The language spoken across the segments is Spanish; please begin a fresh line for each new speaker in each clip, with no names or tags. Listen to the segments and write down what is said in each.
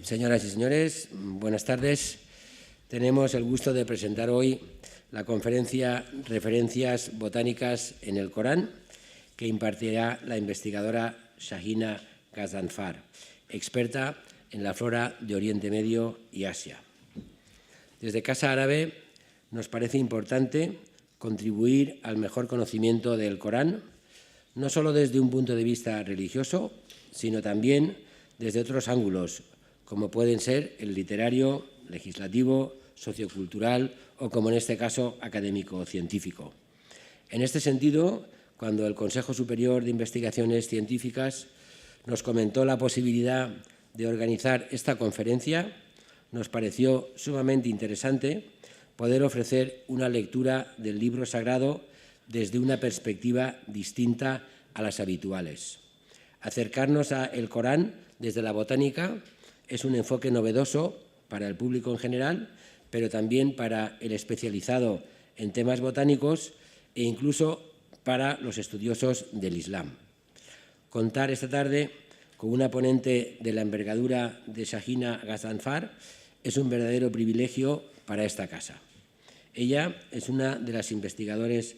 Señoras y señores, buenas tardes. Tenemos el gusto de presentar hoy la conferencia Referencias botánicas en el Corán, que impartirá la investigadora Shahina Ghazanfar, experta en la flora de Oriente Medio y Asia. Desde Casa Árabe nos parece importante contribuir al mejor conocimiento del Corán, no solo desde un punto de vista religioso, sino también desde otros ángulos, como pueden ser el literario, legislativo, sociocultural o, como en este caso, académico-científico. En este sentido, cuando el Consejo Superior de Investigaciones Científicas nos comentó la posibilidad de organizar esta conferencia, nos pareció sumamente interesante poder ofrecer una lectura del libro sagrado desde una perspectiva distinta a las habituales. Acercarnos al Corán desde la botánica es un enfoque novedoso para el público en general, pero también para el especializado en temas botánicos e incluso para los estudiosos del Islam. Contar esta tarde con una ponente de la envergadura de Shahina Ghazanfar es un verdadero privilegio para esta casa. Ella es una de las investigadoras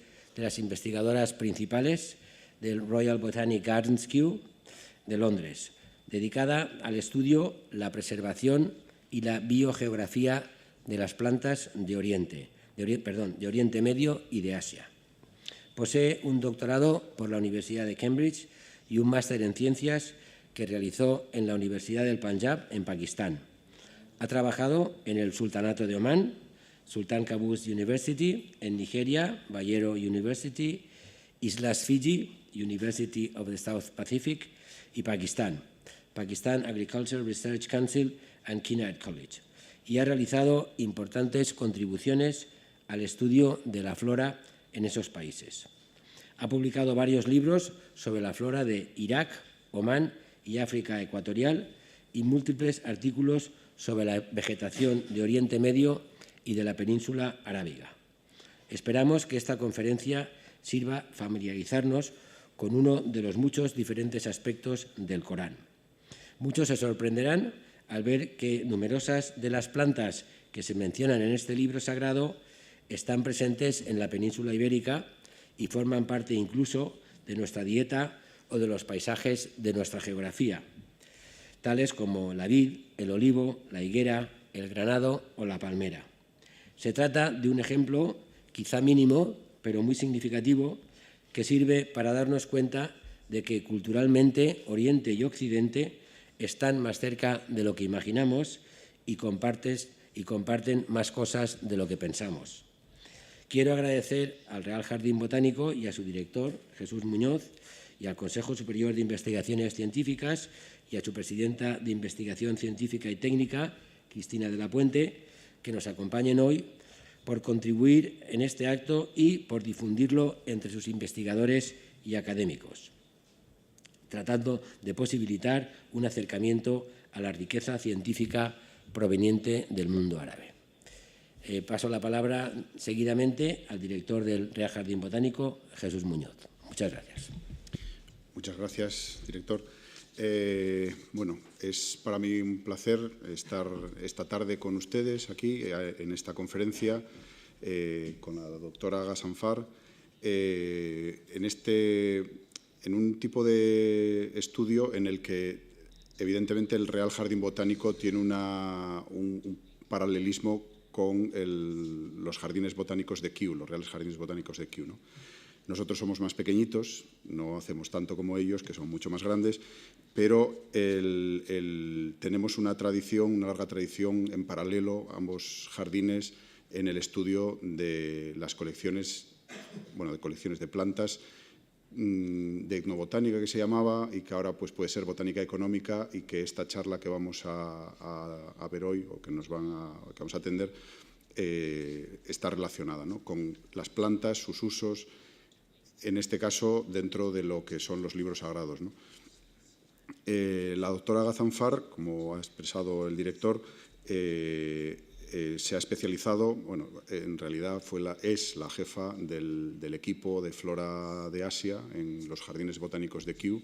principales del Royal Botanic Gardens Kew de Londres, dedicada al estudio, la preservación y la biogeografía de las plantas de Oriente Medio y de Asia. Posee un doctorado por la Universidad de Cambridge y un máster en ciencias que realizó en la Universidad del Panjab, en Pakistán. Ha trabajado en el Sultanato de Omán, Sultan Qaboos University, en Nigeria, Bayero University, Islas Fiji, University of the South Pacific y Pakistán, Pakistan Agriculture Research Council and Kinnaird College, y ha realizado importantes contribuciones al estudio de la flora en esos países. Ha publicado varios libros sobre la flora de Irak, Omán y África ecuatorial y múltiples artículos sobre la vegetación de Oriente Medio y de la península arábiga. Esperamos que esta conferencia sirva a familiarizarnos con uno de los muchos diferentes aspectos del Corán. Muchos se sorprenderán al ver que numerosas de las plantas que se mencionan en este libro sagrado están presentes en la península ibérica y forman parte incluso de nuestra dieta o de los paisajes de nuestra geografía, tales como la vid, el olivo, la higuera, el granado o la palmera. Se trata de un ejemplo quizá mínimo, pero muy significativo, que sirve para darnos cuenta de que culturalmente Oriente y Occidente están más cerca de lo que imaginamos y comparten más cosas de lo que pensamos. Quiero agradecer al Real Jardín Botánico y a su director, Jesús Muñoz, y al Consejo Superior de Investigaciones Científicas y a su presidenta de Investigación Científica y Técnica, Cristina de la Puente, que nos acompañen hoy, por contribuir en este acto y por difundirlo entre sus investigadores y académicos, tratando de posibilitar un acercamiento a la riqueza científica proveniente del mundo árabe. Paso la palabra seguidamente al director del Real Jardín Botánico, Jesús Muñoz. Muchas gracias.
Muchas gracias, director. Bueno, es para mí un placer estar esta tarde con ustedes aquí en esta conferencia con la doctora Ghazanfar en un tipo de estudio en el que evidentemente el Real Jardín Botánico tiene un paralelismo con los jardines botánicos de Kew, los Reales Jardines Botánicos de Kew, ¿no? Nosotros somos más pequeñitos, no hacemos tanto como ellos, que son mucho más grandes, pero tenemos una larga tradición en paralelo, ambos jardines, en el estudio de las colecciones, de colecciones de plantas, de etnobotánica que se llamaba y que ahora pues, puede ser botánica económica, y que esta charla que vamos a ver hoy o que vamos a atender está relacionada, ¿no?, con las plantas, sus usos, en este caso dentro de lo que son los libros sagrados, ¿no? La doctora Ghazanfar, como ha expresado el director, se ha especializado, en realidad es la jefa del equipo de Flora de Asia en los Jardines Botánicos de Kew.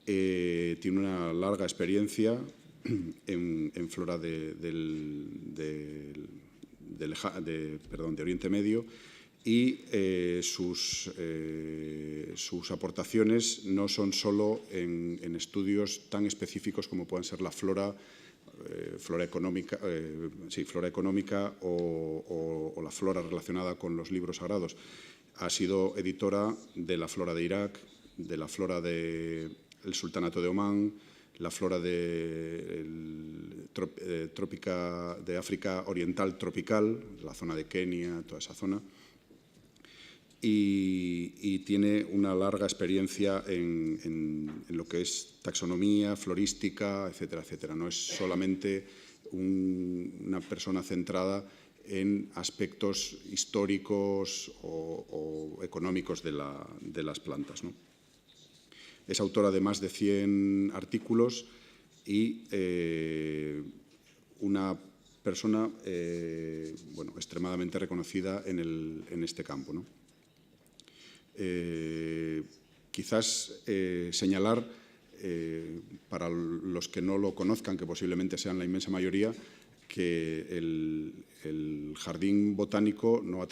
Tiene una larga experiencia en flora de Oriente Medio, y sus aportaciones no son solo en estudios tan específicos como puedan ser la flora económica o la flora relacionada con los libros sagrados. Ha sido editora de la flora de Irak, de la flora del Sultanato de Omán, la flora de África Oriental tropical, la zona de Kenia, toda esa zona. Y tiene una larga experiencia en lo que es taxonomía, florística, etcétera, etcétera. No es solamente una persona centrada en aspectos históricos o económicos de las plantas, ¿no? Es autora de más de 100 artículos y una persona extremadamente reconocida en este campo, ¿no? Quizás señalar, para los que no lo conozcan, que posiblemente sean la inmensa mayoría, que el Jardín Botánico no ha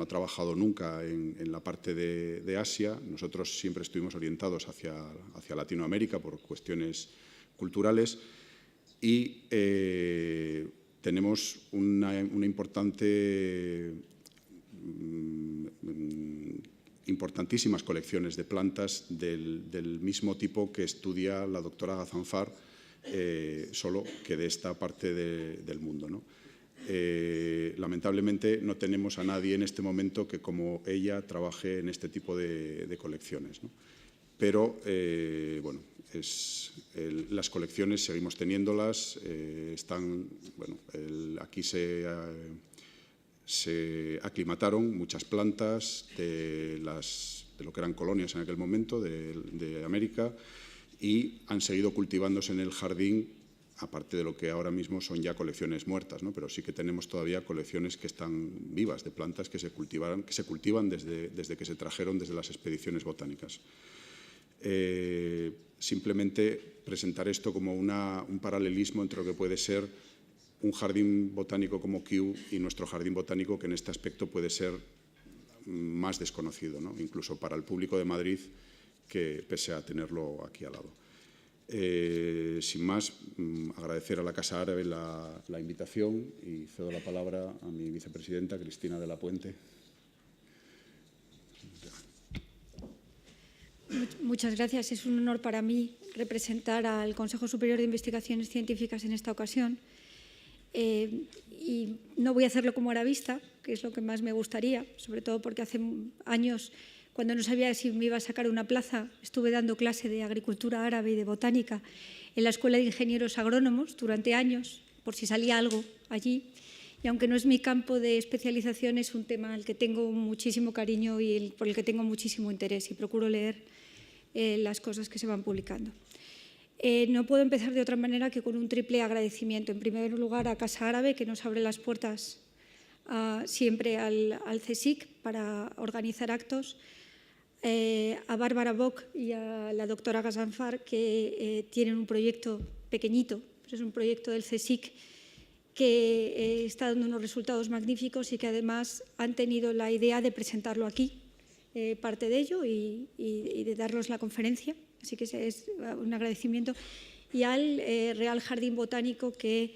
trabajado nunca en la parte de Asia. Nosotros siempre estuvimos orientados hacia Latinoamérica por cuestiones culturales y tenemos importantísimas colecciones de plantas del mismo tipo que estudia la doctora Ghazanfar, solo que de esta parte del mundo, ¿no? Lamentablemente no tenemos a nadie en este momento que como ella trabaje en este tipo de colecciones, ¿no? Pero las colecciones seguimos teniéndolas, aquí se aclimataron muchas plantas de lo que eran colonias en aquel momento de América, y han seguido cultivándose en el jardín, aparte de lo que ahora mismo son ya colecciones muertas, ¿no? Pero sí que tenemos todavía colecciones que están vivas, de plantas que se cultivan desde que se trajeron desde las expediciones botánicas. Simplemente presentar esto como un paralelismo entre lo que puede ser un jardín botánico como Kew y nuestro jardín botánico, que en este aspecto puede ser más desconocido, ¿no? Incluso para el público de Madrid, que pese a tenerlo aquí al lado. Sin más, agradecer a la Casa Árabe la invitación y cedo la palabra a mi vicepresidenta, Cristina de la Puente.
Muchas gracias. Es un honor para mí representar al Consejo Superior de Investigaciones Científicas en esta ocasión. Y no voy a hacerlo como arabista, que es lo que más me gustaría, sobre todo porque hace años, cuando no sabía si me iba a sacar una plaza, estuve dando clase de agricultura árabe y de botánica en la Escuela de Ingenieros Agrónomos durante años, por si salía algo allí. Y aunque no es mi campo de especialización, es un tema al que tengo muchísimo cariño y por el que tengo muchísimo interés, y procuro leer las cosas que se van publicando. No puedo empezar de otra manera que con un triple agradecimiento. En primer lugar, a Casa Árabe, que nos abre las puertas siempre al CSIC para organizar actos, a Bárbara Bock y a la doctora Ghazanfar, que tienen un proyecto pequeñito, pero es un proyecto del CSIC que está dando unos resultados magníficos y que además han tenido la idea de presentarlo aquí, parte de ello, y de darnos la conferencia. Así que ese es un agradecimiento. Y al Real Jardín Botánico, que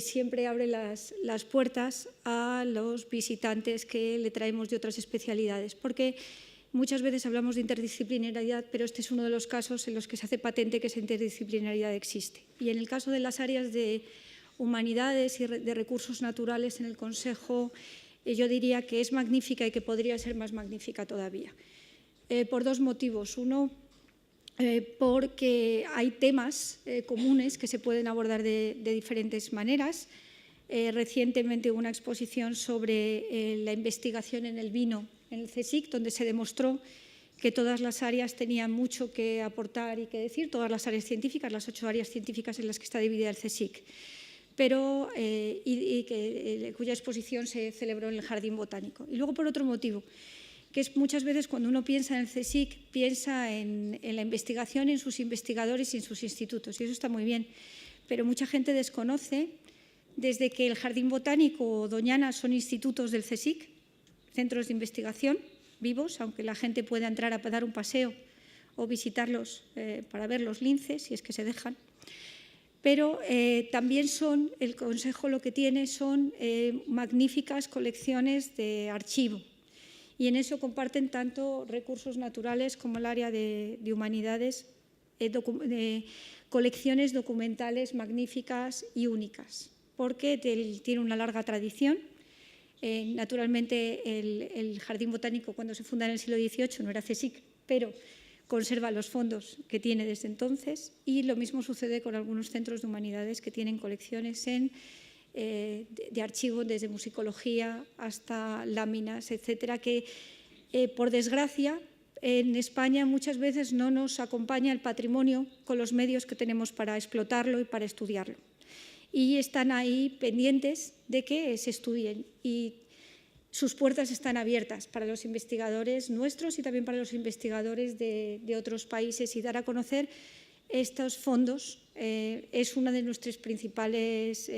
siempre abre las puertas a los visitantes que le traemos de otras especialidades. Porque muchas veces hablamos de interdisciplinariedad, pero este es uno de los casos en los que se hace patente que esa interdisciplinariedad existe. Y en el caso de las áreas de humanidades y de recursos naturales en el Consejo, yo diría que es magnífica y que podría ser más magnífica todavía. Por dos motivos. Uno, porque hay temas comunes que se pueden abordar de diferentes maneras. Recientemente hubo una exposición sobre la investigación en el vino en el CSIC, donde se demostró que todas las áreas tenían mucho que aportar y que decir, todas las áreas científicas, las 8 áreas científicas en las que está dividida el CSIC, pero, cuya exposición se celebró en el Jardín Botánico. Y luego, por otro motivo, que es muchas veces cuando uno piensa en el CSIC, piensa en la investigación, en sus investigadores y en sus institutos, y eso está muy bien. pero mucha gente desconoce desde que el Jardín Botánico o Doñana son institutos del CSIC, centros de investigación vivos, aunque la gente pueda entrar a dar un paseo o visitarlos para ver los linces, si es que se dejan. Pero también el Consejo lo que tiene son magníficas colecciones de archivo. Y en eso comparten tanto recursos naturales como el área de humanidades, colecciones documentales magníficas y únicas, porque tiene una larga tradición. Naturalmente, el Jardín Botánico, cuando se funda en el siglo XVIII, no era CSIC, pero conserva los fondos que tiene desde entonces, y lo mismo sucede con algunos centros de humanidades que tienen colecciones de archivo, desde musicología hasta láminas, etcétera, que por desgracia en España muchas veces no nos acompaña el patrimonio con los medios que tenemos para explotarlo y para estudiarlo. Y están ahí pendientes de que se estudien, y sus puertas están abiertas para los investigadores nuestros y también para los investigadores de otros países, y dar a conocer estos fondos es uno de nuestros principales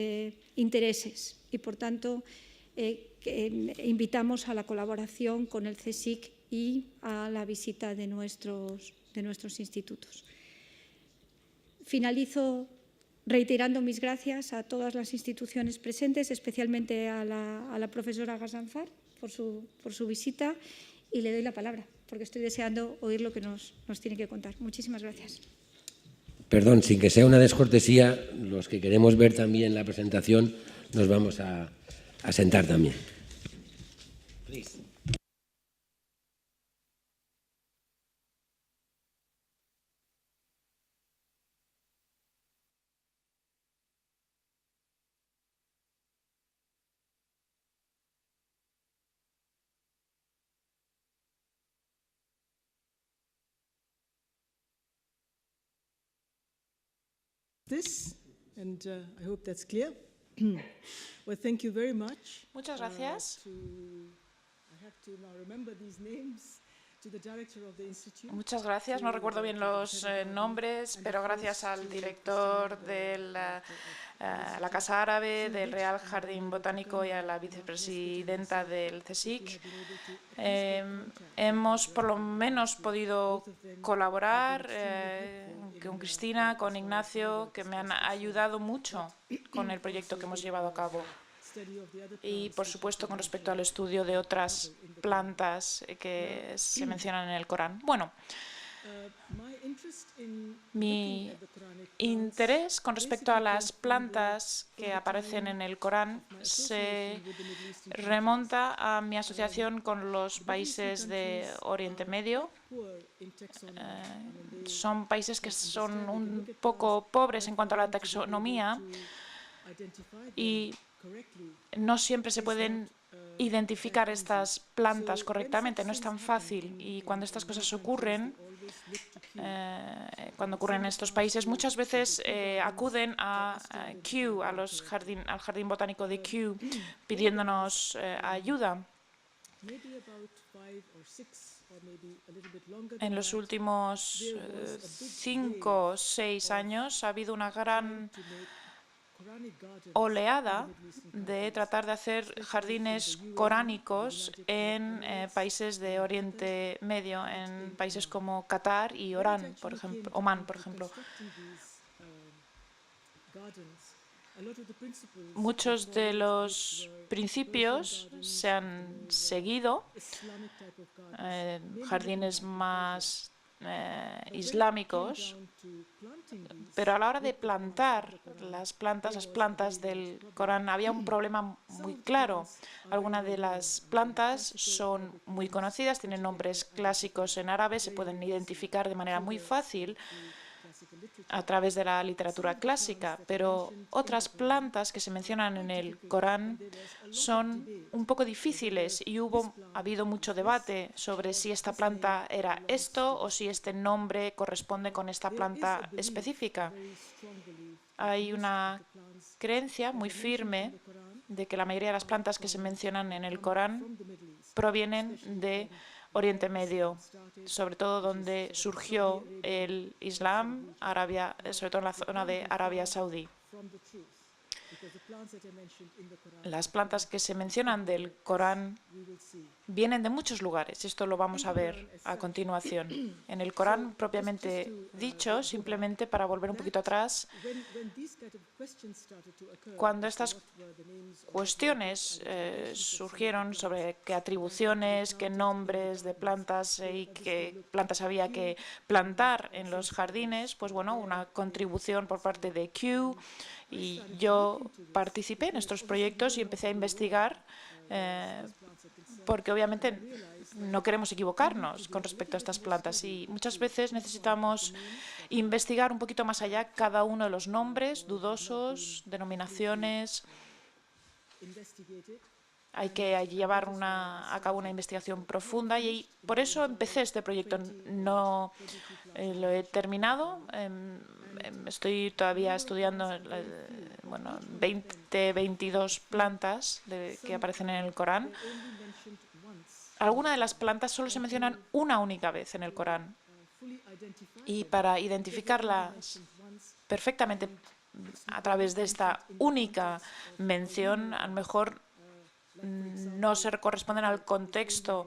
intereses, y por tanto invitamos a la colaboración con el CSIC y a la visita de nuestros institutos. Finalizo reiterando mis gracias a todas las instituciones presentes, especialmente a la profesora Ghazanfar por su visita, y le doy la palabra, porque estoy deseando oír lo que nos tiene que contar. Muchísimas gracias.
Perdón, sin que sea una descortesía, los que queremos ver también la presentación nos vamos a sentar también. Please.
This, and I hope that's clear. Well, thank you very much.
Muchas gracias.
I have to now remember these names.
Muchas gracias. No recuerdo bien los nombres, pero gracias al director de la Casa Árabe, del Real Jardín Botánico, y a la vicepresidenta del CSIC, hemos por lo menos podido colaborar con Cristina, con Ignacio, que me han ayudado mucho con el proyecto que hemos llevado a cabo. Y, por supuesto, con respecto al estudio de otras plantas que se mencionan en el Corán. Bueno, mi interés con respecto a las plantas que aparecen en el Corán se remonta a mi asociación con los países de Oriente Medio. Son países que son un poco pobres en cuanto a la taxonomía y no siempre se pueden identificar estas plantas correctamente, no es tan fácil. Y cuando estas cosas ocurren, cuando ocurren en estos países, muchas veces acuden a Kew, al Jardín Botánico de Kew, pidiéndonos ayuda. En los últimos 5 o 6 años ha habido una gran oleada de tratar de hacer jardines coránicos en países de Oriente Medio, en países como Qatar y Oman, por ejemplo. Muchos de los principios se han seguido, jardines más islámicos, pero a la hora de plantar las plantas del Corán, había un problema muy claro. Algunas de las plantas son muy conocidas, tienen nombres clásicos en árabe, se pueden identificar de manera muy fácil a través de la literatura clásica, pero otras plantas que se mencionan en el Corán son un poco difíciles, y ha habido mucho debate sobre si esta planta era esto o si este nombre corresponde con esta planta específica. Hay una creencia muy firme de que la mayoría de las plantas que se mencionan en el Corán provienen de Oriente Medio, sobre todo donde surgió el Islam, sobre todo en la zona de Arabia Saudí. Las plantas que se mencionan del Corán vienen de muchos lugares. Esto lo vamos a ver a continuación. En el Corán propiamente dicho, simplemente para volver un poquito atrás, cuando estas cuestiones surgieron sobre qué atribuciones, qué nombres de plantas y qué plantas había que plantar en los jardines, pues bueno, una contribución por parte de Kew, y yo participé en estos proyectos y empecé a investigar porque obviamente no queremos equivocarnos con respecto a estas plantas y muchas veces necesitamos investigar un poquito más allá cada uno de los nombres dudosos, denominaciones. Hay que llevar a cabo una investigación profunda y por eso empecé este proyecto. No lo he terminado. Estoy todavía estudiando 22 plantas que aparecen en el Corán. Algunas de las plantas solo se mencionan una única vez en el Corán. Y para identificarlas perfectamente a través de esta única mención, a lo mejor no se corresponden al contexto.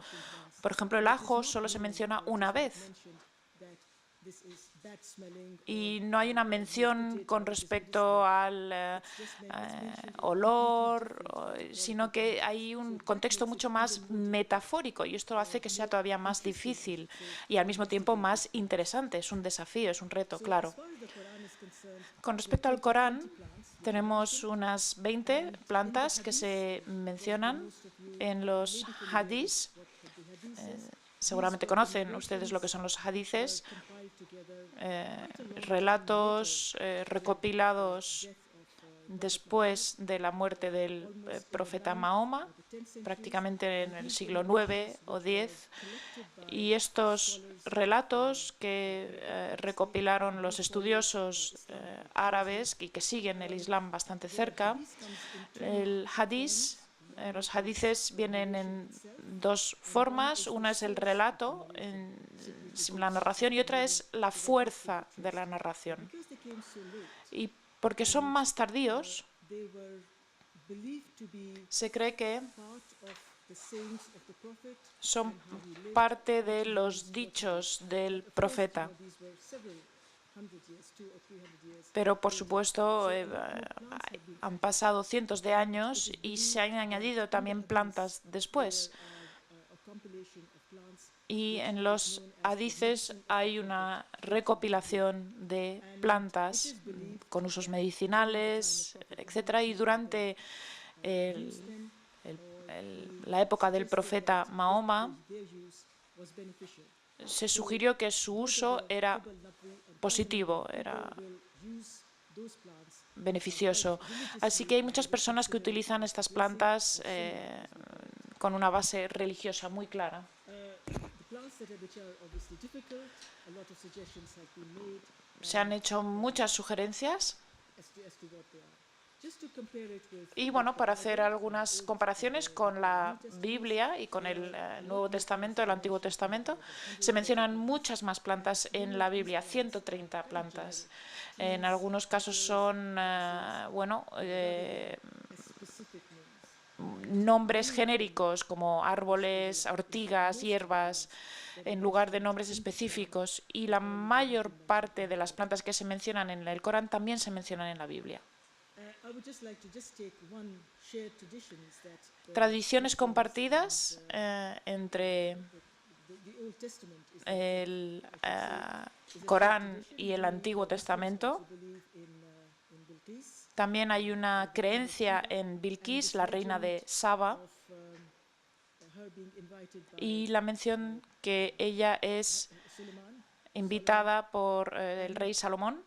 Por ejemplo, el ajo solo se menciona una vez y no hay una mención con respecto al olor, sino que hay un contexto mucho más metafórico y esto hace que sea todavía más difícil y al mismo tiempo más interesante. Es un desafío, es un reto, claro. Con respecto al Corán, tenemos unas 20 plantas que se mencionan en los hadís. Seguramente conocen ustedes lo que son los hadices, relatos recopilados después de la muerte del profeta Mahoma, prácticamente en el siglo IX o X, y estos relatos que recopilaron los estudiosos árabes y que siguen el Islam bastante cerca, el hadís. Los hadices vienen en dos formas. Una es el relato, la narración, y otra es la fuerza de la narración. Y porque son más tardíos, se cree que son parte de los dichos del profeta. Pero, por supuesto, han pasado cientos de años y se han añadido también plantas después. Y en los hadices hay una recopilación de plantas con usos medicinales, etc. Y durante la época del profeta Mahoma se sugirió que su uso era positivo, era beneficioso. Así que hay muchas personas que utilizan estas plantas con una base religiosa muy clara. Se han hecho muchas sugerencias. Y bueno, para hacer algunas comparaciones con la Biblia y con el Nuevo Testamento, el Antiguo Testamento, se mencionan muchas más plantas en la Biblia, 130 plantas. En algunos casos son, nombres genéricos como árboles, ortigas, hierbas, en lugar de nombres específicos. Y la mayor parte de las plantas que se mencionan en el Corán también se mencionan en la Biblia. Tradiciones compartidas entre el Corán y el Antiguo Testamento. También hay una creencia en Bilquis, la reina de Saba, y la mención que ella es invitada por el rey Salomón.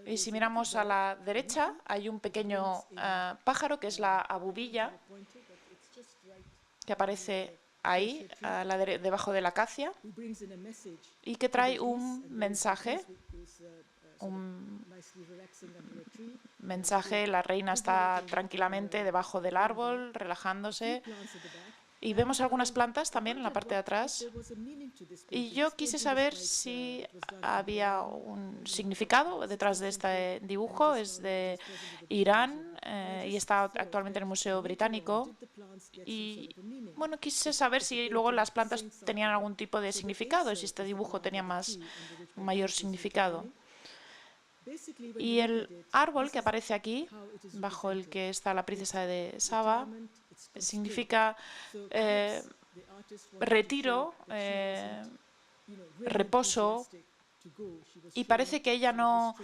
Y si miramos a la derecha, hay un pequeño pájaro que es la abubilla, que aparece ahí, debajo de la acacia, y que trae un mensaje. La reina está tranquilamente debajo del árbol, relajándose, Y vemos algunas plantas también en la parte de atrás. Y yo quise saber si había un significado detrás de este dibujo. Es de Irán y está actualmente en el Museo Británico. Y bueno, quise saber si luego las plantas tenían algún tipo de significado, si este dibujo tenía mayor significado. Y el árbol que aparece aquí, bajo el que está la princesa de Saba, significa retiro, reposo, y parece que ella no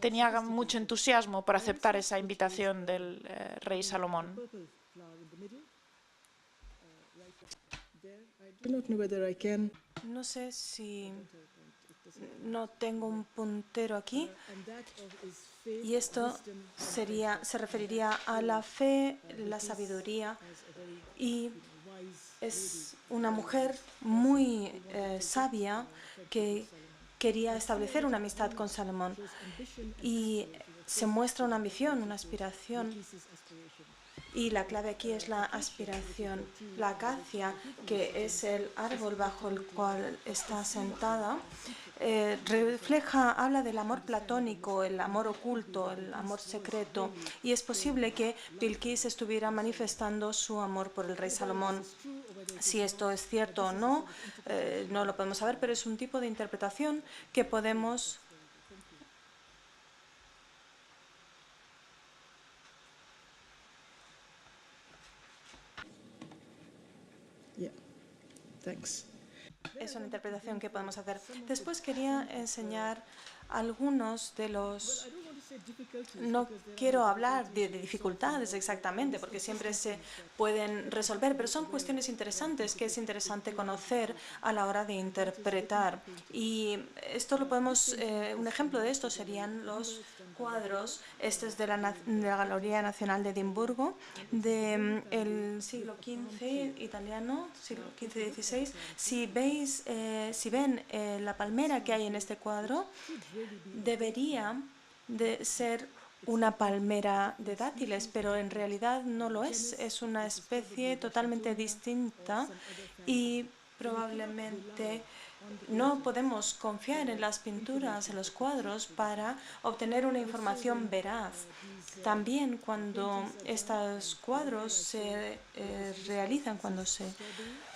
tenía mucho entusiasmo por aceptar esa invitación del rey Salomón.
No sé si no tengo un puntero aquí, y esto se referiría a la fe, la sabiduría, y es una mujer muy sabia que quería establecer una amistad con Salomón, y se muestra una ambición, una aspiración. Y la clave aquí es la aspiración. La acacia, que es el árbol bajo el cual está sentada, habla del amor platónico, el amor oculto, el amor secreto. Y es posible que Bilquis estuviera manifestando su amor por el rey Salomón. Si esto es cierto o no, no lo podemos saber, pero es un tipo de interpretación que podemos Es una interpretación que podemos hacer. Después quería enseñar algunos de los... No quiero hablar de dificultades exactamente, porque siempre se pueden resolver, pero son cuestiones interesantes que es interesante conocer a la hora de interpretar. Y esto lo podemos... un ejemplo de esto serían los cuadros. Este es de la Galería Nacional de Edimburgo, del siglo XV italiano, siglo XV-XVI. Si ven la palmera que hay en este cuadro, debería de ser una palmera de dátiles, pero en realidad no lo es. Es una especie totalmente distinta y probablemente no podemos confiar en las pinturas, en los cuadros, para obtener una información veraz. También cuando estos cuadros se realizan, cuando se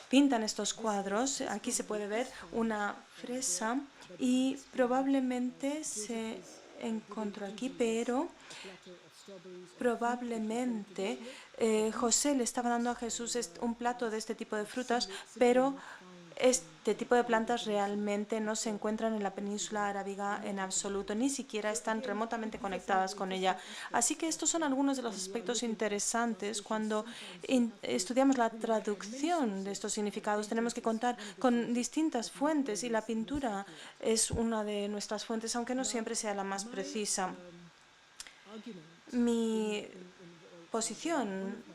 pintan estos cuadros, aquí se puede ver una fresa y probablemente se encontró aquí, pero probablemente José le estaba dando a Jesús un plato de este tipo de frutas, pero este tipo de plantas realmente no se encuentran en la península arábiga en absoluto, ni siquiera están remotamente conectadas con ella. Así que estos son algunos de los aspectos interesantes cuando estudiamos la traducción de estos significados. Tenemos que contar con distintas fuentes y la pintura es una de nuestras fuentes, aunque no siempre sea la más precisa. Mi posición,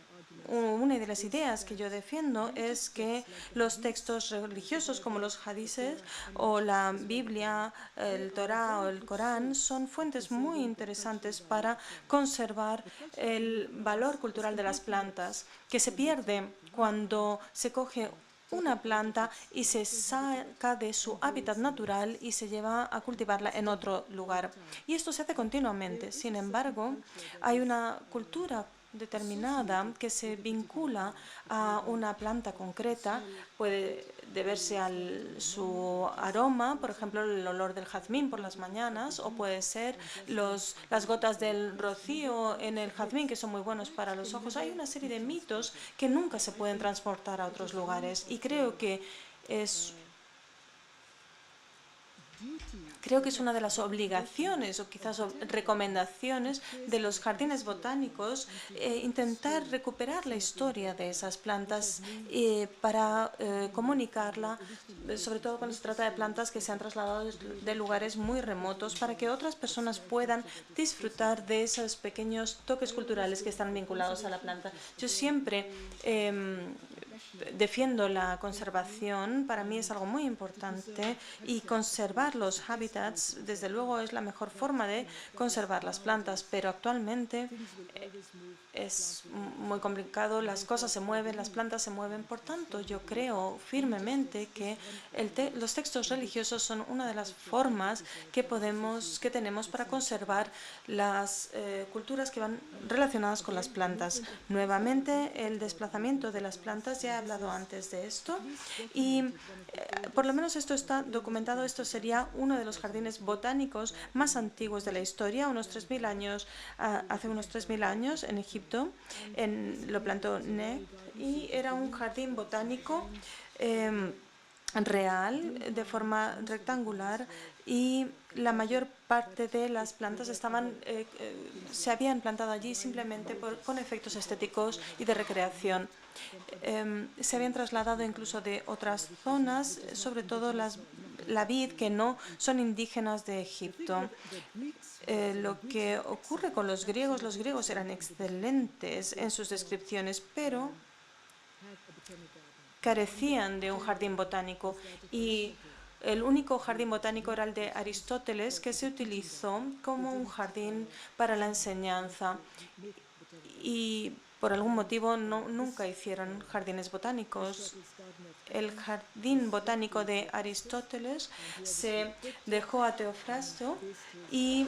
una de las ideas que yo defiendo es que los textos religiosos como los hadices o la Biblia, el Torá o el Corán son fuentes muy interesantes para conservar el valor cultural de las plantas, que se pierde cuando se coge una planta y se saca de su hábitat natural y se lleva a cultivarla en otro lugar. Y esto se hace continuamente. Sin embargo, hay una cultura determinada que se vincula a una planta concreta. Puede deberse a su aroma, por ejemplo, el olor del jazmín por las mañanas, o puede ser las gotas del rocío en el jazmín, que son muy buenos para los ojos. Hay una serie de mitos que nunca se pueden transportar a otros lugares, y creo que es una de las obligaciones o quizás recomendaciones de los jardines botánicos intentar recuperar la historia de esas plantas para comunicarla, sobre todo cuando se trata de plantas que se han trasladado de lugares muy remotos, para que otras personas puedan disfrutar de esos pequeños toques culturales que están vinculados a la planta. Yo siempre defiendo la conservación, para mí es algo muy importante, y conservar los hábitats, desde luego, es la mejor forma de conservar las plantas, pero actualmente es muy complicado, las cosas se mueven, las plantas se mueven. Por tanto, yo creo firmemente que los textos religiosos son una de las formas que tenemos para conservar las culturas que van relacionadas con las plantas. Nuevamente, el desplazamiento de las plantas, ya he hablado antes de esto, y por lo menos esto está documentado. Esto sería uno de los jardines botánicos más antiguos de la historia, hace unos 3.000 años en Egipto. Lo plantó Neg y era un jardín botánico real, de forma rectangular, y la mayor parte de las plantas se habían plantado allí simplemente con efectos estéticos y de recreación. Se habían trasladado incluso de otras zonas, sobre todo la vid, que no son indígenas de Egipto. Lo que ocurre con los griegos eran excelentes en sus descripciones, pero carecían de un jardín botánico, y el único jardín botánico era el de Aristóteles, que se utilizó como un jardín para la enseñanza, y por algún motivo nunca hicieron jardines botánicos. El jardín botánico de Aristóteles se dejó a Teofrasto, y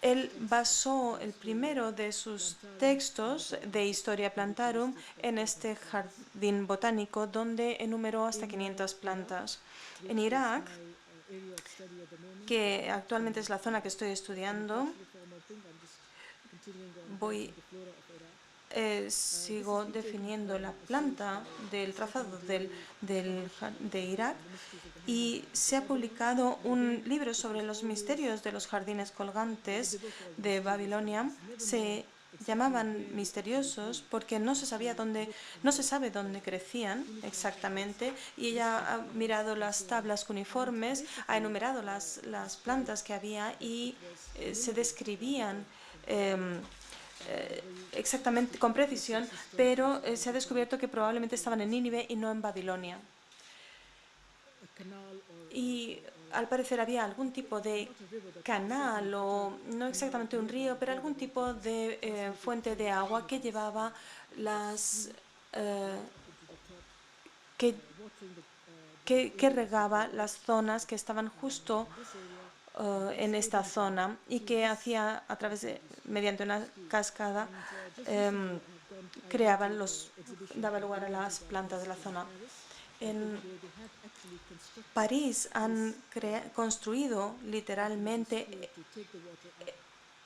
él basó el primero de sus textos de Historia Plantarum en este jardín botánico, donde enumeró hasta 500 plantas. En Irak, que actualmente es la zona que estoy estudiando, sigo definiendo la planta del trazado de Irak, y se ha publicado un libro sobre los misterios de los jardines colgantes de Babilonia. Se llamaban misteriosos porque no se sabe dónde crecían exactamente, y ella ha mirado las tablas cuneiformes, ha enumerado las plantas que había, y se describían exactamente, con precisión, pero se ha descubierto que probablemente estaban en Nínive y no en Babilonia. Y al parecer había algún tipo de canal, o no exactamente un río, pero algún tipo de fuente de agua que llevaba que regaba las zonas que estaban justo en esta zona, y que hacía mediante una cascada daba lugar a las plantas de la zona. En París han construido literalmente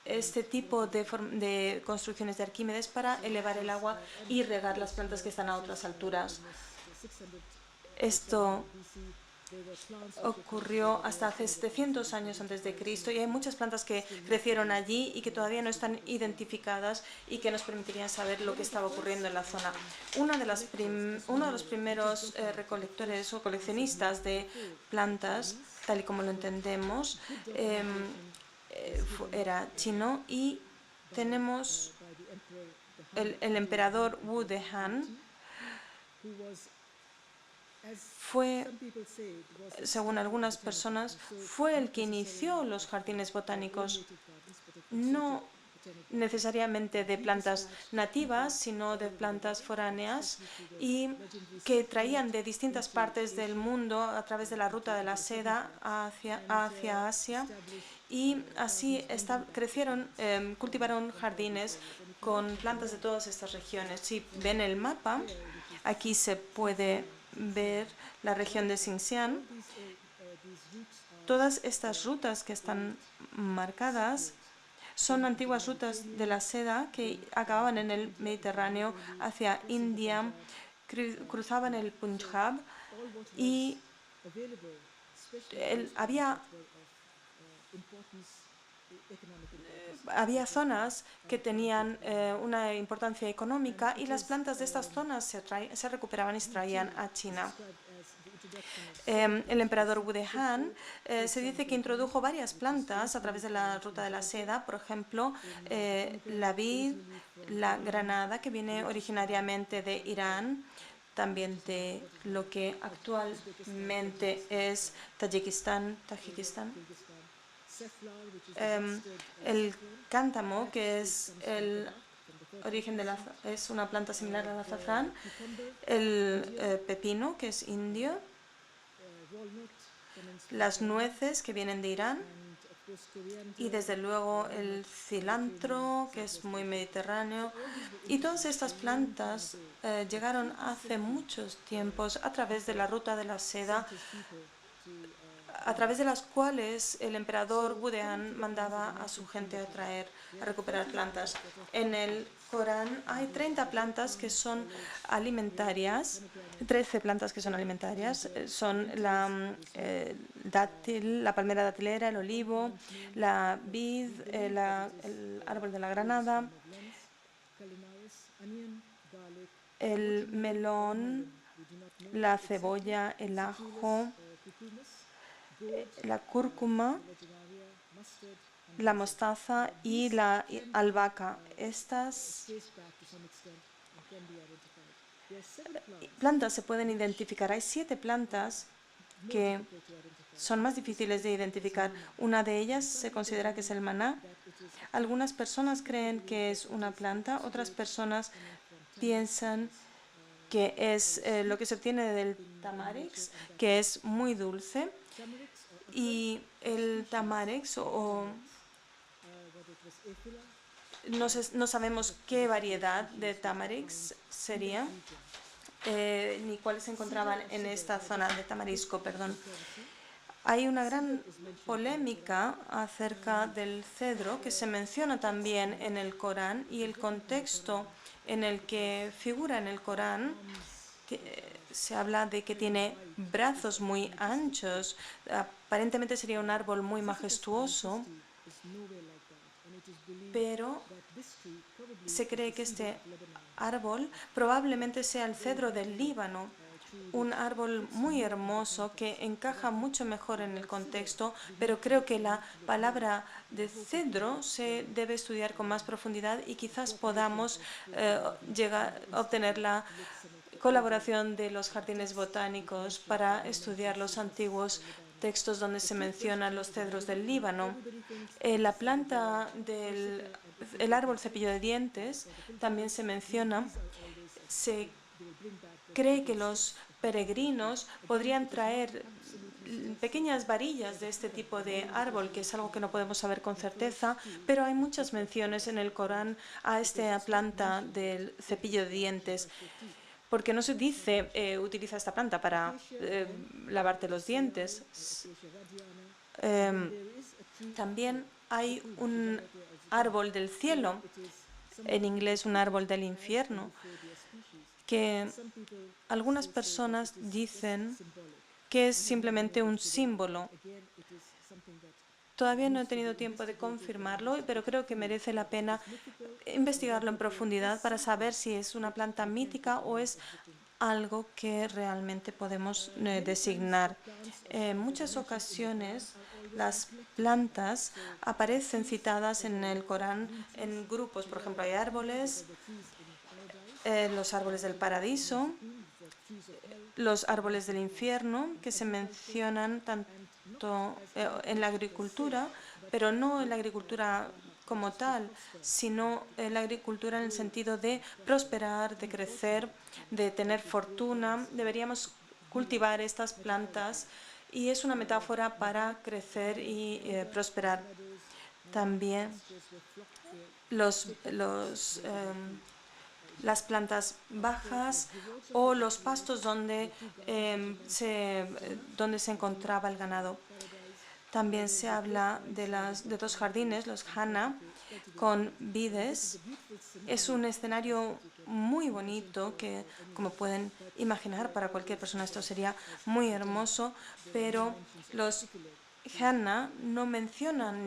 este tipo de construcciones de Arquímedes para elevar el agua y regar las plantas que están a otras alturas. Esto ocurrió hasta hace 700 años antes de Cristo, y hay muchas plantas que crecieron allí y que todavía no están identificadas, y que nos permitirían saber lo que estaba ocurriendo en la zona. Uno de los primeros recolectores o coleccionistas de plantas, tal y como lo entendemos, era chino, y tenemos el emperador Wu de Han. Según algunas personas, fue el que inició los jardines botánicos, no necesariamente de plantas nativas, sino de plantas foráneas, y que traían de distintas partes del mundo a través de la ruta de la seda hacia Asia, y así cultivaron jardines con plantas de todas estas regiones. Si ven el mapa, aquí se puede ver la región de Xinjiang. Todas estas rutas que están marcadas son antiguas rutas de la seda que acababan en el Mediterráneo hacia India, cruzaban el Punjab, y había zonas que tenían una importancia económica, y las plantas de estas zonas se recuperaban y se traían a China. El emperador Wu de Han se dice que introdujo varias plantas a través de la ruta de la seda, por ejemplo, la vid, la granada, que viene originariamente de Irán, también de lo que actualmente es Tayikistán. El cántamo, que es el origen es una planta similar al azafrán, el pepino, que es indio, las nueces, que vienen de Irán, y desde luego el cilantro, que es muy mediterráneo. Y todas estas plantas llegaron hace muchos tiempos a través de la ruta de la seda, a través de las cuales el emperador Budean mandaba a su gente a recuperar plantas. En el Corán hay 30 plantas que son alimentarias, 13 plantas que son alimentarias, son la dátil, la palmera datilera, el olivo, la vid, el árbol de la granada, el melón, la cebolla, el ajo, la cúrcuma, la mostaza y la albahaca. Estas plantas se pueden identificar. Hay 7 plantas que son más difíciles de identificar. Una de ellas se considera que es el maná. Algunas personas creen que es una planta, otras personas piensan que es lo que se obtiene del tamarix, que es muy dulce. Y el tamarix, no sabemos qué variedad de tamarix sería, ni cuáles se encontraban en esta zona de tamarisco, perdón. Hay una gran polémica acerca del cedro, que se menciona también en el Corán, y el contexto en el que figura en el Corán, se habla de que tiene brazos muy anchos. Aparentemente sería un árbol muy majestuoso, pero se cree que este árbol probablemente sea el cedro del Líbano, un árbol muy hermoso que encaja mucho mejor en el contexto, pero creo que la palabra de cedro se debe estudiar con más profundidad y quizás podamos llegar a obtener la colaboración de los jardines botánicos para estudiar los antiguos textos donde se mencionan los cedros del Líbano. La planta del árbol cepillo de dientes también se menciona. Se cree que los peregrinos podrían traer pequeñas varillas de este tipo de árbol, que es algo que no podemos saber con certeza, pero hay muchas menciones en el Corán a esta planta del cepillo de dientes, porque no se dice utiliza esta planta para lavarte los dientes. También hay un árbol del cielo, en inglés un árbol del infierno, que algunas personas dicen que es simplemente un símbolo. Todavía no he tenido tiempo de confirmarlo, pero creo que merece la pena investigarlo en profundidad para saber si es una planta mítica o es algo que realmente podemos designar. En muchas ocasiones las plantas aparecen citadas en el Corán en grupos. Por ejemplo, hay árboles, los árboles del paraíso, los árboles del infierno, que se mencionan tanto en la agricultura, pero no en la agricultura como tal, sino en la agricultura en el sentido de prosperar, de crecer, de tener fortuna. Deberíamos cultivar estas plantas y es una metáfora para crecer y prosperar. También las plantas bajas o los pastos donde se encontraba el ganado. También se habla de 2 jardines, los Hana, con vides. Es un escenario muy bonito que, como pueden imaginar, para cualquier persona esto sería muy hermoso, pero los Hana no mencionan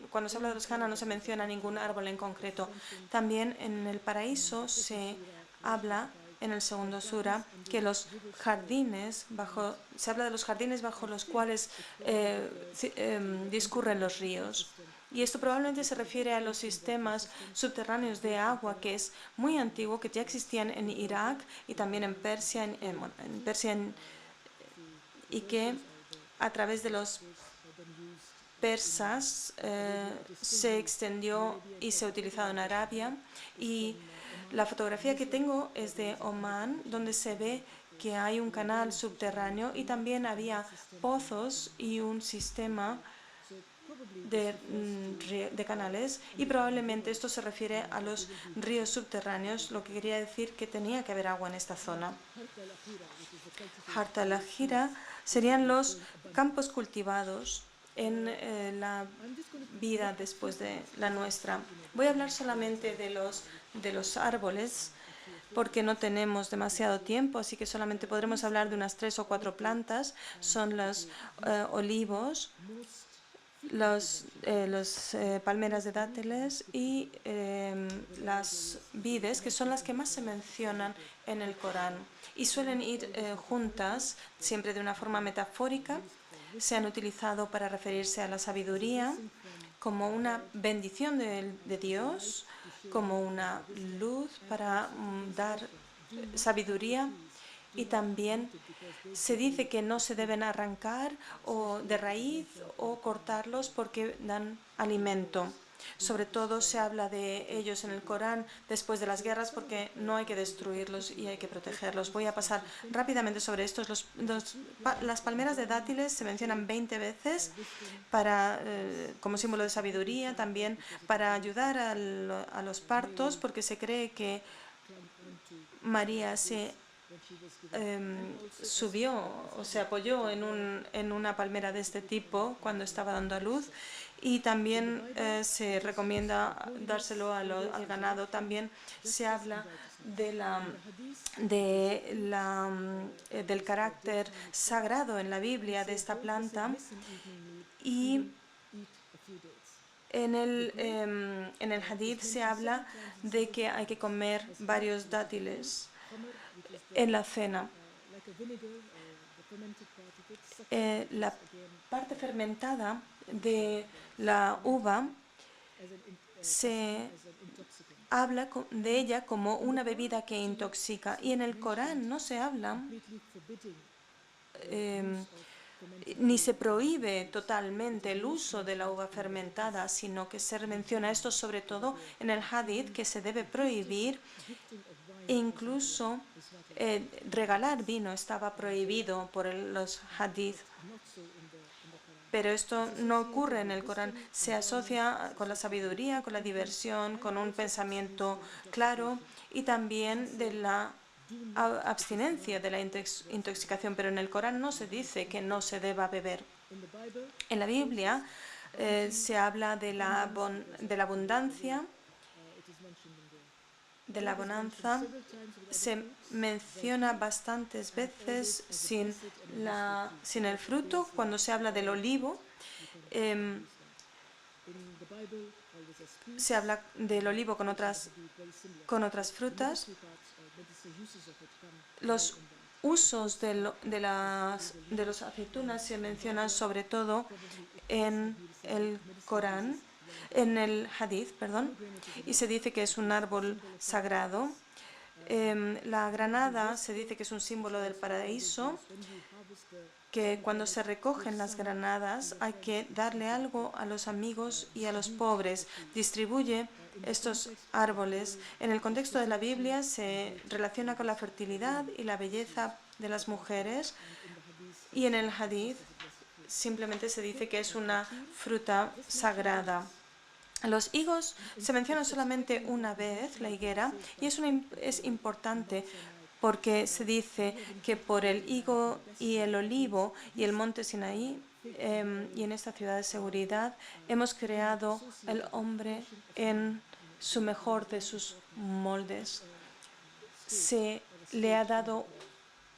cuando se habla de los Hana no se menciona ningún árbol en concreto. También en el paraíso se habla en el segundo sura que se habla de los jardines bajo los cuales discurren los ríos. Y esto probablemente se refiere a los sistemas subterráneos de agua, que es muy antiguo, que ya existían en Irak y también en Persia, y que a través de los persas se extendió y se ha utilizado en Arabia. Y la fotografía que tengo es de Omán, donde se ve que hay un canal subterráneo y también había pozos y un sistema de canales, y probablemente esto se refiere a los ríos subterráneos, lo que quería decir que tenía que haber agua en esta zona. Hart al-Hira serían los campos cultivados en la vida después de la nuestra. Voy a hablar solamente de los árboles, porque no tenemos demasiado tiempo, así que solamente podremos hablar de unas 3 o 4 plantas. Son los olivos, los palmeras de dátiles y las vides, que son las que más se mencionan en el Corán. Y suelen ir juntas, siempre de una forma metafórica. Se han utilizado para referirse a la sabiduría como una bendición de Dios, como una luz para dar sabiduría, y también se dice que no se deben arrancar o de raíz o cortarlos porque dan alimento. Sobre todo se habla de ellos en el Corán después de las guerras, porque no hay que destruirlos y hay que protegerlos. Voy a pasar rápidamente sobre estos. Las palmeras de dátiles se mencionan 20 veces como símbolo de sabiduría, también para ayudar a los partos, porque se cree que María se subió o se apoyó en una palmera de este tipo cuando estaba dando a luz. Y también se recomienda dárselo al ganado. También se habla del carácter sagrado en la Biblia de esta planta, y en el hadith se habla de que hay que comer varios dátiles en la cena. La parte fermentada de la uva se habla de ella como una bebida que intoxica, y en el Corán no se habla ni se prohíbe totalmente el uso de la uva fermentada, sino que se menciona esto sobre todo en el hadith, que se debe prohibir. E incluso regalar vino estaba prohibido por los hadith. Pero esto no ocurre en el Corán. Se asocia con la sabiduría, con la diversión, con un pensamiento claro, y también de la abstinencia de la intoxicación. Pero en el Corán no se dice que no se deba beber. En la Biblia se habla de la abundancia, de la bonanza. Se menciona bastantes veces sin el fruto. Cuando se habla del olivo, se habla del olivo con otras frutas. Los usos de los aceitunas se mencionan sobre todo en el Corán, en el hadith, perdón, y se dice que es un árbol sagrado. La granada se dice que es un símbolo del paraíso, que cuando se recogen las granadas hay que darle algo a los amigos y a los pobres. Distribuye estos árboles. En el contexto de la Biblia se relaciona con la fertilidad y la belleza de las mujeres, y en el hadith simplemente se dice que es una fruta sagrada. Los higos se mencionan solamente una vez, la higuera, y es importante porque se dice que por el higo y el olivo y el monte Sinaí y en esta ciudad de seguridad hemos creado el hombre en su mejor de sus moldes. Se le ha dado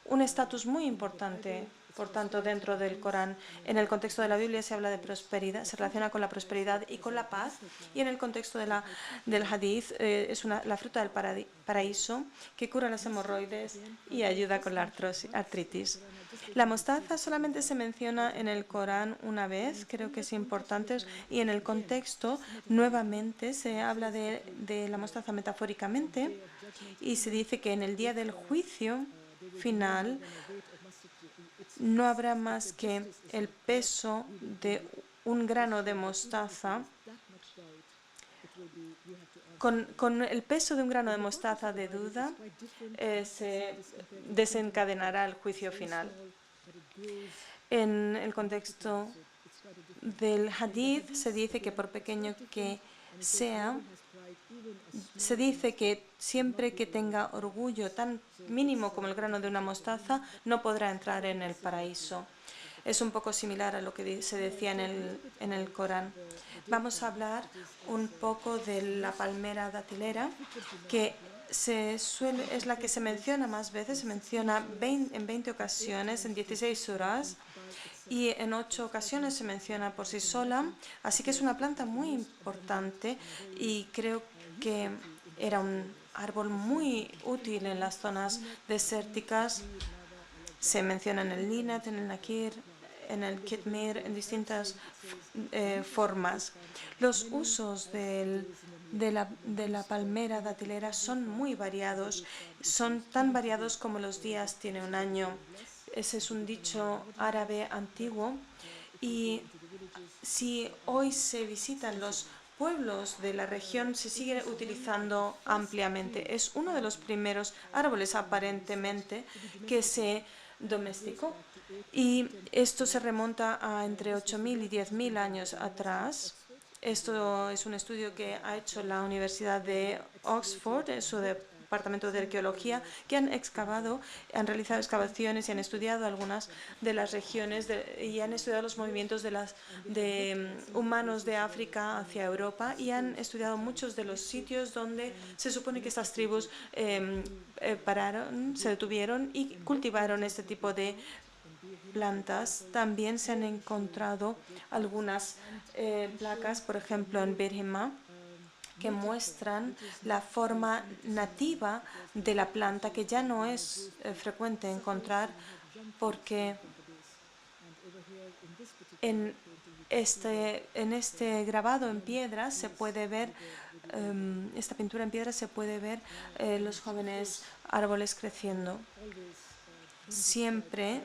un estatus muy importante Por tanto, dentro del Corán, en el contexto de la Biblia se habla de prosperidad, se relaciona con la prosperidad y con la paz, y en el contexto de del Hadith es la fruta del paraíso que cura las hemorroides y ayuda con la artritis. La mostaza solamente se menciona en el Corán una vez, creo que es importante, y en el contexto nuevamente se habla de la mostaza metafóricamente y se dice que en el día del juicio final no habrá más que el peso de un grano de mostaza. Con el peso de un grano de mostaza de duda se desencadenará el juicio final. En el contexto del hadith se dice que por pequeño que sea, se dice que siempre que tenga orgullo tan mínimo como el grano de una mostaza, no podrá entrar en el paraíso. Es un poco similar a lo que se decía en el Corán. Vamos a hablar un poco de la palmera datilera, que es la que se menciona más veces, se menciona en 20 ocasiones, en 16 suras, y en 8 ocasiones se menciona por sí sola, así que es una planta muy importante y creo que era un árbol muy útil en las zonas desérticas. Se menciona en el Linat, en el Nakir, en el Kitmir, en distintas formas. Los usos de la palmera datilera son muy variados, son tan variados como los días tiene un año. Ese es un dicho árabe antiguo, y si hoy se visitan los pueblos de la región, se sigue utilizando ampliamente. Es uno de los primeros árboles aparentemente que se domesticó, y esto se remonta a entre 8.000 y 10.000 años atrás. Esto es un estudio que ha hecho la Universidad de Oxford, en su departamento de arqueología, que han realizado excavaciones y han estudiado algunas de las regiones y han estudiado los movimientos de humanos de África hacia Europa, y han estudiado muchos de los sitios donde se supone que estas tribus se detuvieron y cultivaron este tipo de plantas. También se han encontrado algunas placas, por ejemplo en Birhima, que muestran la forma nativa de la planta, que ya no es frecuente encontrar, porque en este grabado en piedra se puede ver, esta pintura en piedra se puede ver los jóvenes árboles creciendo. Siempre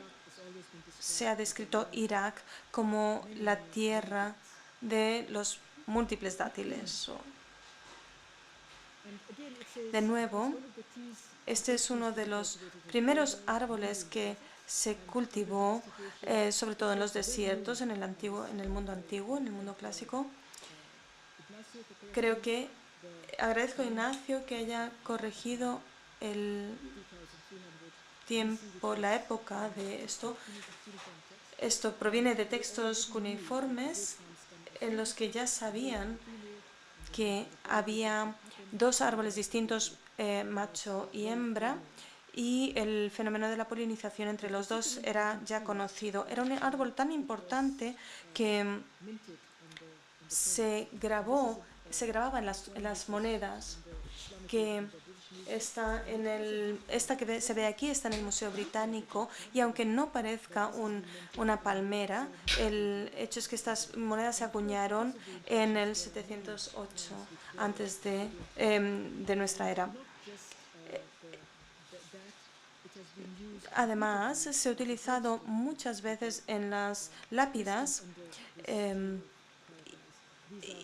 se ha descrito Irak como la tierra de los múltiples dátiles. De nuevo, este es uno de los primeros árboles que se cultivó, sobre todo en los desiertos, en el mundo antiguo, en el mundo clásico. Creo que agradezco a Ignacio que haya corregido el tiempo, la época de esto. Esto proviene de textos cuneiformes en los que ya sabían que había dos árboles distintos, macho y hembra, y el fenómeno de la polinización entre los dos era ya conocido. Era un árbol tan importante que se grababa en las monedas, que esta que se ve aquí está en el Museo Británico, y aunque no parezca una palmera, el hecho es que estas monedas se acuñaron en el 708 antes de nuestra era. Además, se ha utilizado muchas veces en las lápidas,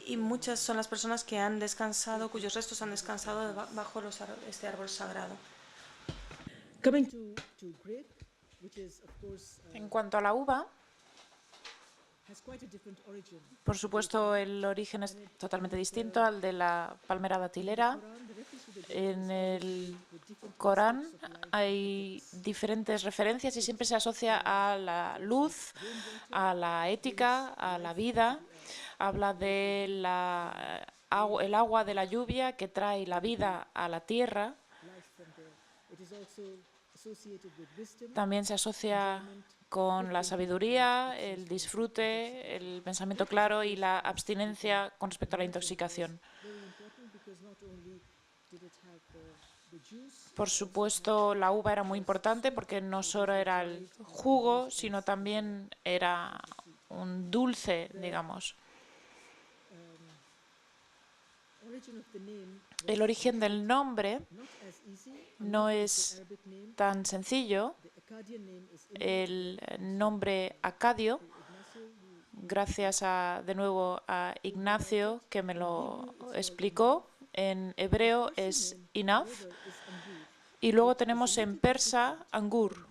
y muchas son las personas que han descansado, cuyos restos han descansado bajo este árbol sagrado.
En cuanto a la uva, por supuesto, el origen es totalmente distinto al de la palmera datilera. En el Corán hay diferentes referencias y siempre se asocia a la luz, a la ética, a la vida. Habla de el agua de la lluvia que trae la vida a la tierra. También se asocia con la sabiduría, el disfrute, el pensamiento claro y la abstinencia con respecto a la intoxicación. Por supuesto, la uva era muy importante porque no solo era el jugo, sino también era un dulce, digamos. El origen del nombre no es tan sencillo. El nombre acadio, gracias de nuevo a Ignacio, que me lo explicó, en hebreo es Inav, y luego tenemos en persa Angur,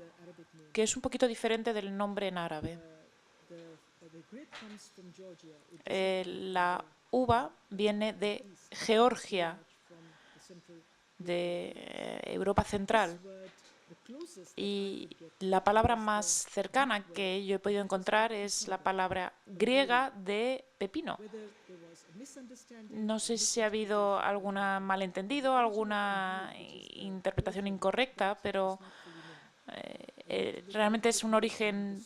que es un poquito diferente del nombre en árabe. La uva viene de Georgia, de Europa Central, y la palabra más cercana que yo he podido encontrar es la palabra griega de pepino. No sé si ha habido algún malentendido, alguna interpretación incorrecta, pero realmente es un origen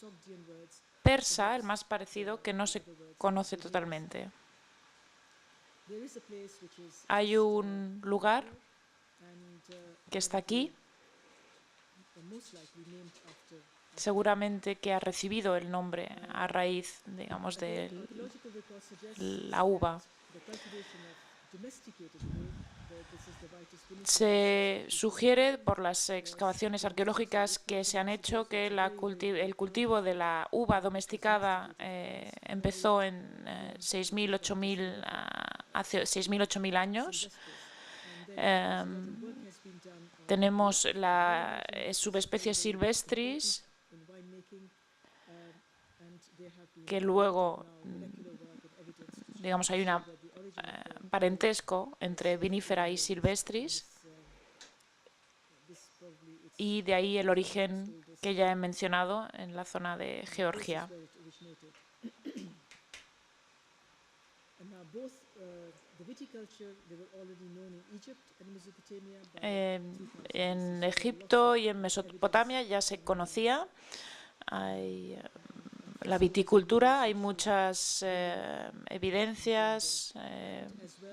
persa, el más parecido, que no se conoce totalmente. Hay un lugar que está aquí, seguramente que ha recibido el nombre a raíz, digamos, de la uva. Se sugiere por las excavaciones arqueológicas que se han hecho que el cultivo de la uva domesticada empezó en 6.000, 8.000 años. Tenemos la subespecie silvestris, que luego, digamos, hay un parentesco entre vinífera y silvestris, y de ahí el origen que ya he mencionado en la zona de Georgia. En Egipto y en Mesopotamia ya se conocía. Hay la viticultura, hay muchas evidencias,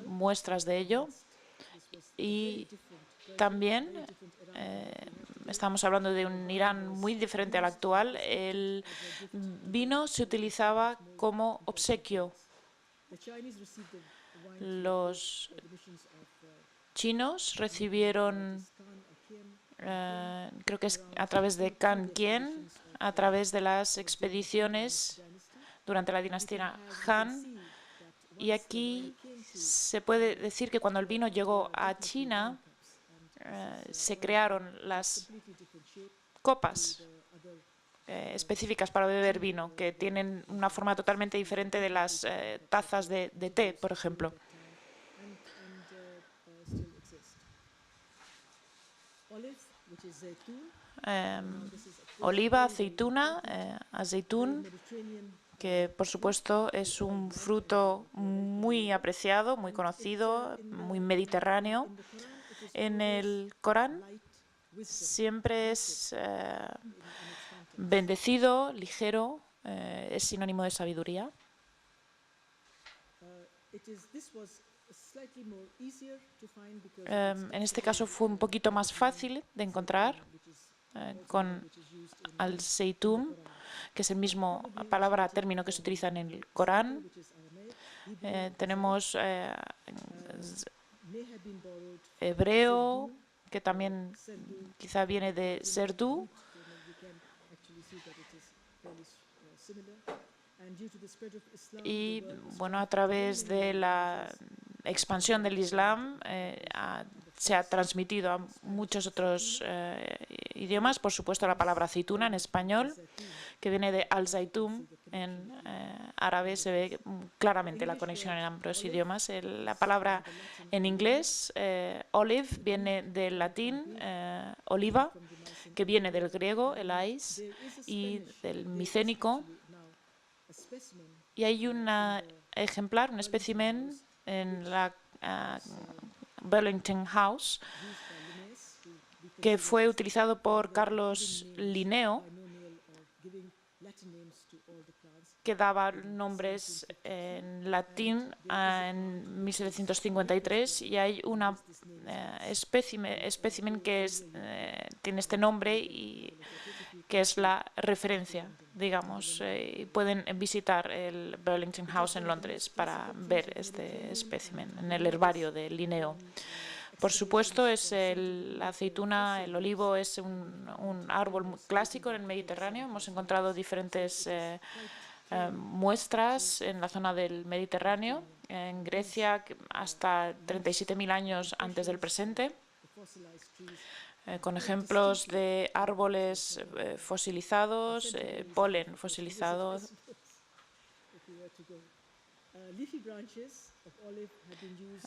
muestras de ello. Y también estamos hablando de un Irán muy diferente al actual. El vino se utilizaba como obsequio. Los chinos recibieron, creo que es a través de Kan Kien, a través de las expediciones durante la dinastía Han. Y aquí se puede decir que cuando el vino llegó a China, se crearon las copas específicas para beber vino, que tienen una forma totalmente diferente de las tazas de té, por ejemplo. Oliva, aceituna, aceitún, que por supuesto es un fruto muy apreciado, muy conocido, muy mediterráneo. En el Corán siempre es bendecido, ligero, es sinónimo de sabiduría. En este caso fue un poquito más fácil de encontrar con al-Zaytún, que es el mismo palabra, término que se utiliza en el Corán. Tenemos hebreo, que también quizá viene de Serdú. Y bueno, a través de la expansión del Islam se ha transmitido a muchos otros idiomas. Por supuesto, la palabra aceituna en español, que viene de al-Zaytún, en árabe se ve claramente la conexión en ambos idiomas. La palabra en inglés, olive, viene del latín oliva, que viene del griego, elais, y del micénico. Y hay un ejemplar, un espécimen en la Burlington House, que fue utilizado por Carlos Linneo, que daba nombres en latín en 1753, y hay una espécimen que tiene este nombre y que es la referencia, digamos. Pueden visitar el Burlington House en Londres para ver este espécimen en el herbario de Linneo. Por supuesto, la aceituna, el olivo, es un árbol muy clásico en el Mediterráneo. Hemos encontrado diferentes muestras en la zona del Mediterráneo, en Grecia, hasta 37.000 años antes del presente, con ejemplos de árboles fosilizados, polen fosilizado.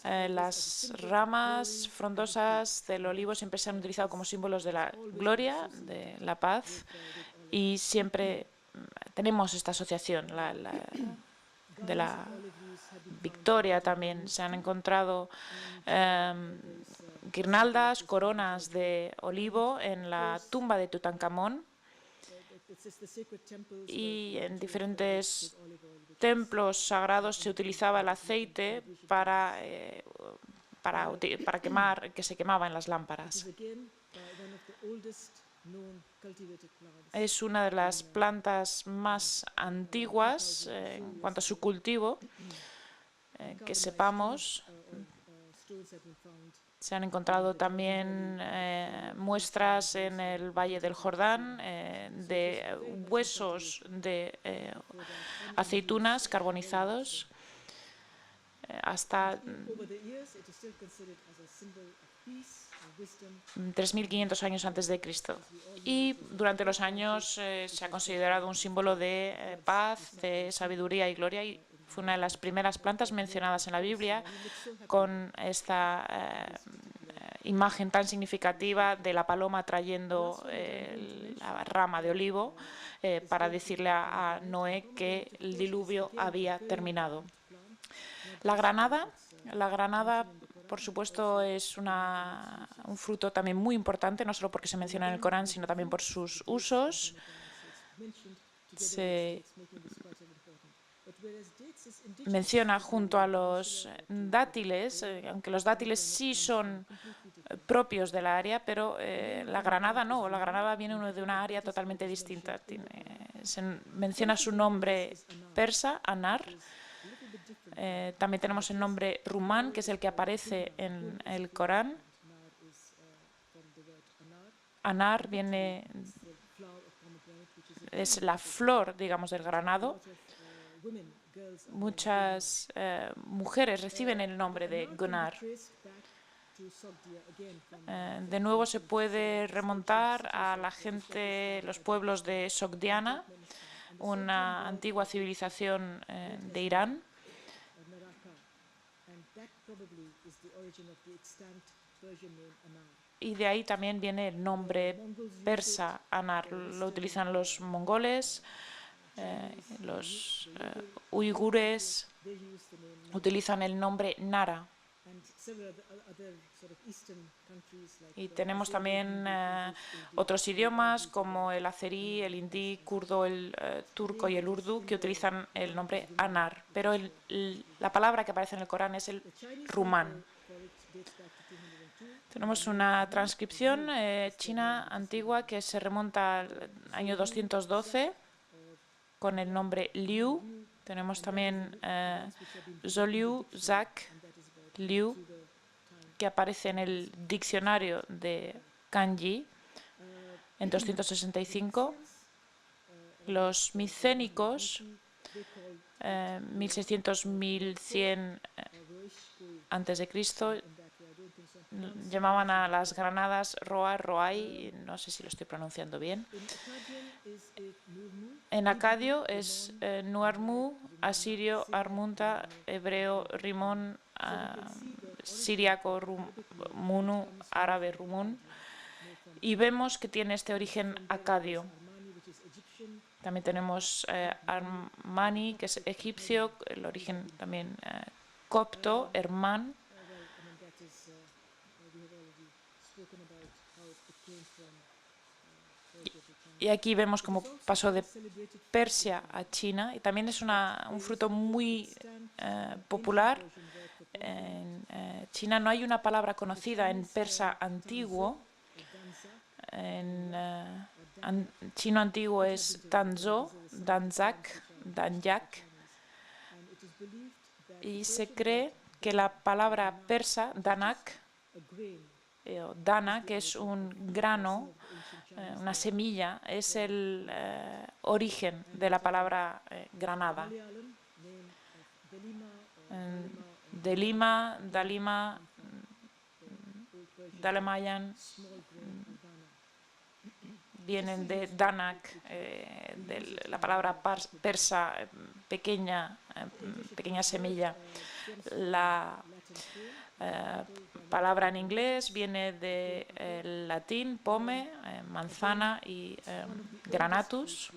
Las ramas frondosas del olivo siempre se han utilizado como símbolos de la gloria, de la paz, y siempre tenemos esta asociación de la victoria. También se han encontrado guirnaldas, coronas de olivo en la tumba de Tutankamón, y en diferentes templos sagrados se utilizaba el aceite para quemar, que se quemaba en las lámparas. Es una de las plantas más antiguas en cuanto a su cultivo, que sepamos. Se han encontrado también muestras en el Valle del Jordán de huesos de aceitunas carbonizados hasta 3.500 años antes de Cristo. Y durante los años se ha considerado un símbolo de paz, de sabiduría y gloria, y fue una de las primeras plantas mencionadas en la Biblia, con esta imagen tan significativa de la paloma trayendo la rama de olivo para decirle a Noé que el diluvio había terminado. La granada, por supuesto, es un fruto también muy importante, no solo porque se menciona en el Corán, sino también por sus usos. Se menciona junto a los dátiles, aunque los dátiles sí son propios de la área, pero la granada no, la granada viene de una área totalmente distinta. Se menciona su nombre persa, Anar. También tenemos el nombre rumán, que es el que aparece en el Corán. Anar es la flor, digamos, del granado. Muchas mujeres reciben el nombre de Gunar. De nuevo se puede remontar a la gente, los pueblos de Sogdiana, una antigua civilización de Irán. Y de ahí también viene el nombre persa Anar. Lo utilizan los mongoles, los uigures utilizan el nombre Nara. Y tenemos también otros idiomas como el azerí, el hindí, kurdo, el turco y el urdu, que utilizan el nombre Anar. Pero la palabra que aparece en el Corán es el rumán. Tenemos una transcripción china antigua que se remonta al año 212 con el nombre Liu. Tenemos también Zholiu, Zak, Liu, que aparece en el diccionario de Kanji en 265. Los micénicos, 1600-1100 a.C., llamaban a las granadas Roa, Roai, no sé si lo estoy pronunciando bien. En acadio es Nuarmu, asirio Armunta, hebreo Rimón, siríaco Munu, árabe Rumun. Y vemos que tiene este origen acadio. También tenemos Armani, que es egipcio, el origen también copto, Herman. Y aquí vemos cómo pasó de Persia a China. Y también es un fruto muy popular. En China no hay una palabra conocida en persa antiguo. En chino antiguo es danzo, danzak, danyak. Y se cree que la palabra persa, danak, dana, que es un grano, una semilla, es el origen de la palabra granada. Delima, Dalima, Dalemayan vienen de danak, de la palabra persa, pequeña semilla. La palabra en inglés viene del latín pome, manzana, y granatus.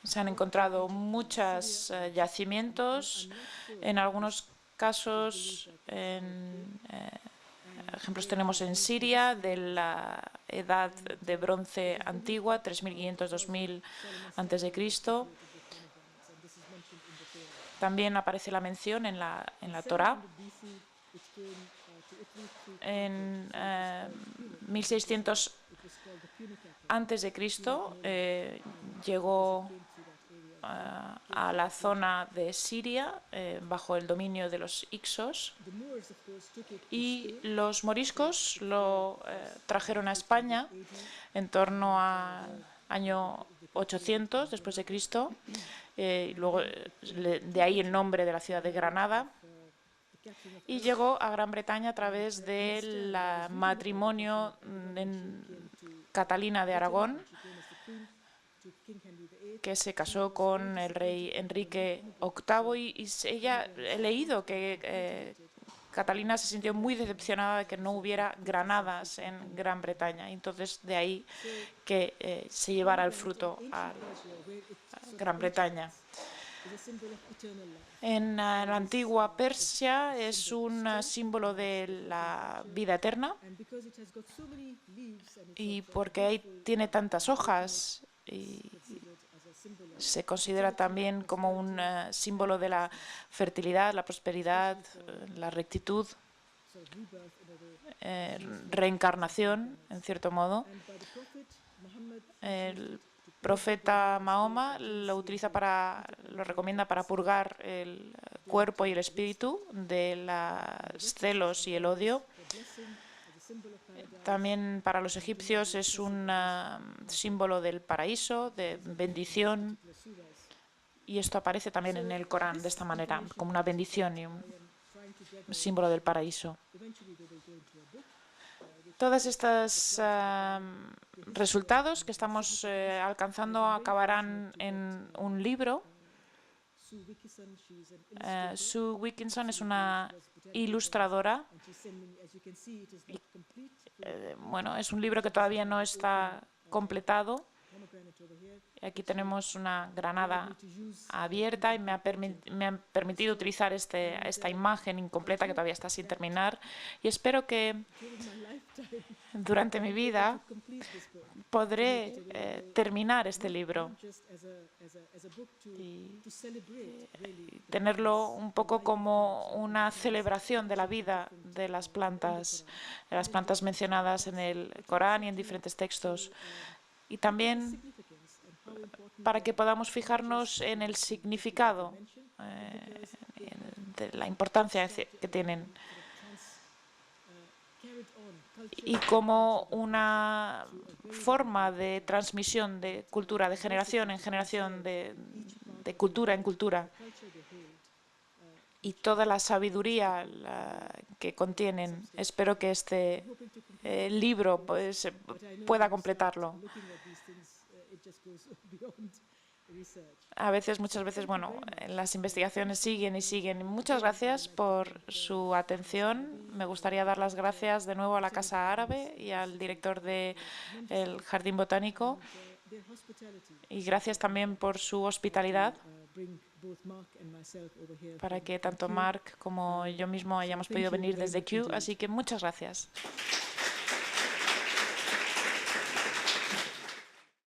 Se han encontrado muchos yacimientos, en algunos casos, ejemplos tenemos en Siria de la edad de bronce antigua, 3500-2000 a.C. También aparece la mención en la Torá. En 1600 a.C. Llegó a la zona de Siria bajo el dominio de los Hicsos, y los moriscos lo trajeron a España en torno al año 800 después de Cristo. Luego de ahí el nombre de la ciudad de Granada, y llegó a Gran Bretaña a través del matrimonio en Catalina de Aragón, que se casó con el rey Enrique VIII, y ella, he leído que Catalina se sintió muy decepcionada de que no hubiera granadas en Gran Bretaña. Entonces, de ahí que se llevara el fruto a Gran Bretaña. En la antigua Persia es un símbolo de la vida eterna, y porque ahí tiene tantas hojas, y se considera también como un símbolo de la fertilidad, la prosperidad, la rectitud, reencarnación, en cierto modo. El profeta Mahoma lo recomienda para purgar el cuerpo y el espíritu de los celos y el odio. También para los egipcios es un símbolo del paraíso, de bendición, y esto aparece también en el Corán de esta manera, como una bendición y un símbolo del paraíso. Todos estos resultados que estamos alcanzando acabarán en un libro. Sue Wilkinson es una ilustradora. Bueno, es un libro que todavía no está completado. Aquí tenemos una granada abierta, y me ha permitido utilizar esta imagen incompleta que todavía está sin terminar, y espero que durante mi vida podré terminar este libro y tenerlo un poco como una celebración de la vida de las plantas mencionadas en el Corán y en diferentes textos, y también para que podamos fijarnos en el significado, de la importancia que tienen, y como una forma de transmisión de cultura, de generación en generación, de cultura en cultura, y toda la sabiduría que contienen. Espero que este libro pueda completarlo. Muchas veces, bueno, las investigaciones siguen y siguen. Muchas gracias por su atención. Me gustaría dar las gracias de nuevo a la Casa Árabe y al director del Jardín Botánico, y gracias también por su hospitalidad, para que tanto Mark como yo mismo hayamos podido venir desde Kew. Así que muchas gracias.